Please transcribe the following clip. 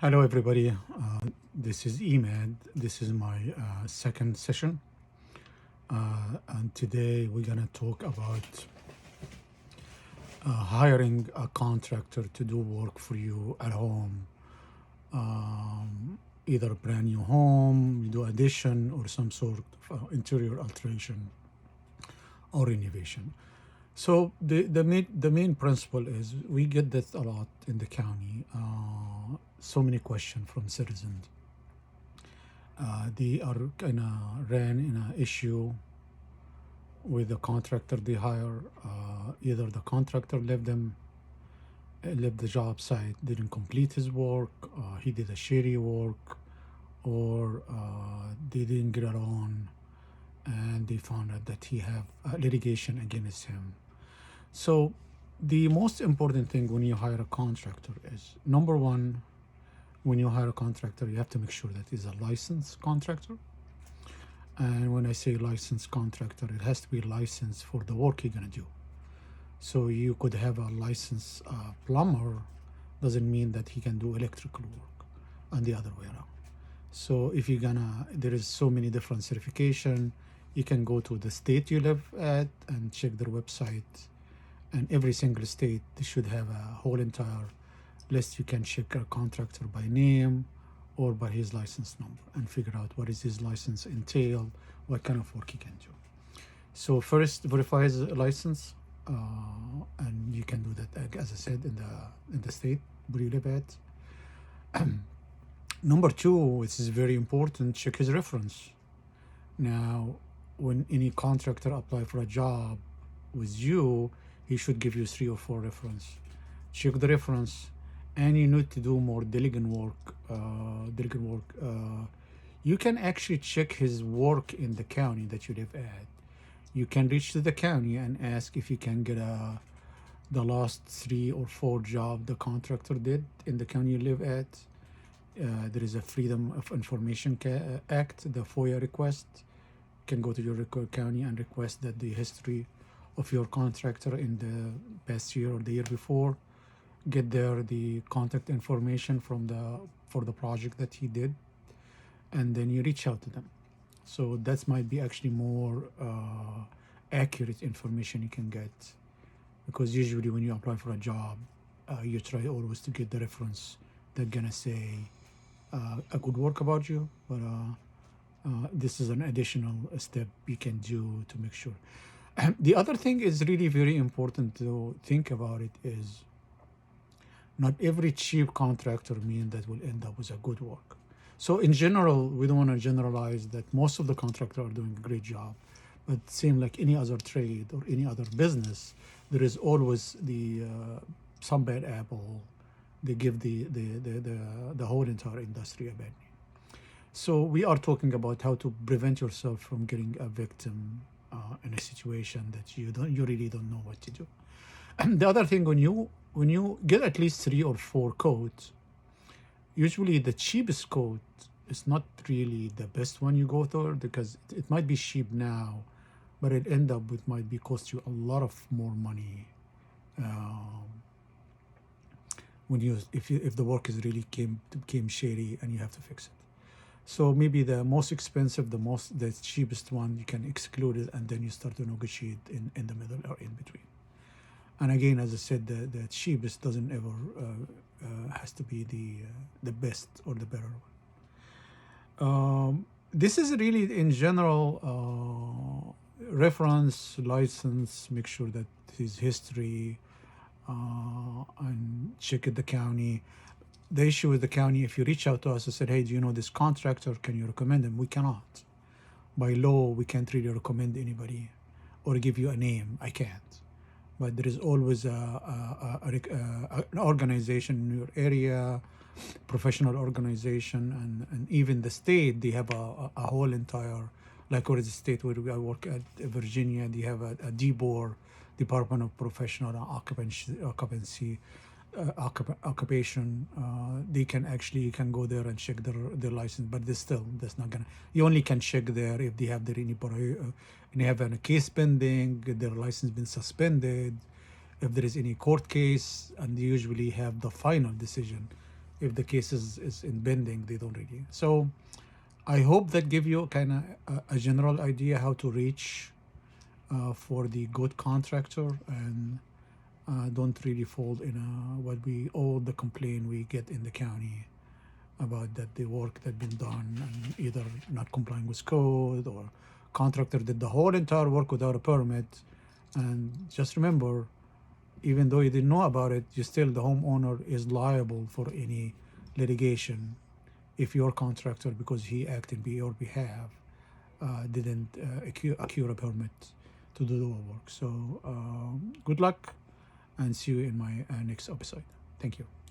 Hello, everybody. This is Emad. This is my second session. And today we're going to talk about hiring a contractor to do work for you at home. Either a brand new home, you do addition, or some sort of interior alteration or renovation. So the main principle is we get this a lot in the county. So many questions from citizens. They are kind of ran in an issue with the contractor they hire. Either the contractor left the job site, didn't complete his work, he did a shady work, or they didn't get along, and they found out that he have litigation against him. So the most important thing when you hire a contractor is, number one, when you hire a contractor, you have to make sure that he's a licensed contractor. And when I say licensed contractor, it has to be licensed for the work you're gonna do. So you could have a licensed plumber, doesn't mean that he can do electrical work, and the other way around. So if you're there is so many different certification. You can go to the state you live at and check their website. And every single state, they should have a whole entire list. You can check a contractor by name or by his license number and figure out what is his license entail, what kind of work he can do. So first, verify his license, and you can do that, as I said, in the state where you live at. Number two, which is very important, check his reference. Now, when any contractor apply for a job with you, he should give you 3 or 4 reference. Check the reference, and you need to do more diligent work. You can actually check his work in the county that you live at. You can reach to the county and ask if you can get the last 3 or 4 job the contractor did in the county you live at. There is a Freedom of Information Act, the FOIA request. You can go to your county and request that the history of your contractor in the past year or the year before. Get there the contact information for the project that he did, and then you reach out to them. So that might be actually more accurate information you can get, because usually when you apply for a job, you try always to get the reference that's gonna say a good work about you, but this is an additional step you can do to make sure. The other thing is really very important to think about it is, not every cheap contractor means that will end up with a good work. So in general, we don't want to generalize that most of the contractors are doing a great job, but same like any other trade or any other business, there is always some bad apple. They give the whole entire industry a bad name. So we are talking about how to prevent yourself from getting a victim in a situation that you really don't know what to do. And the other thing, when you get at least 3 or 4 codes, usually the cheapest code is not really the best one you go through, because it might be cheap now, but it end up with might be cost you a lot of more money when if the work is really came shady and you have to fix it. So maybe the most expensive, the cheapest one, you can exclude it, and then you start to negotiate in the middle or in between. And again, as I said, the cheapest doesn't ever has to be the best or the better one. This is really, in general, reference, license, make sure that his history, and check at the county. The issue with the county, if you reach out to us and said, hey, do you know this contractor? Can you recommend him? We cannot. By law, we can't really recommend anybody or give you a name. I can't. But there is always an organization in your area, professional organization, and even the state, they have a whole entire, like where the state where I work at, Virginia, they have a DBOR, Department of Professional Occupation. They can actually, you can go there and check their license, but that's not gonna, you only can check there if they have a case pending, their license been suspended, if there is any court case, and they usually have the final decision if the case is in bending, they don't really. So I hope that give you kind of a general idea how to reach for the good contractor, and don't really fall in what we all the complaint we get in the county about that the work that been done and either not complying with code, or contractor did the whole entire work without a permit. And just remember, even though you didn't know about it, you still the homeowner is liable for any litigation if your contractor, because he acted on your behalf, didn't accrue a permit to do the work. So good luck, and see you in my next episode. Thank you.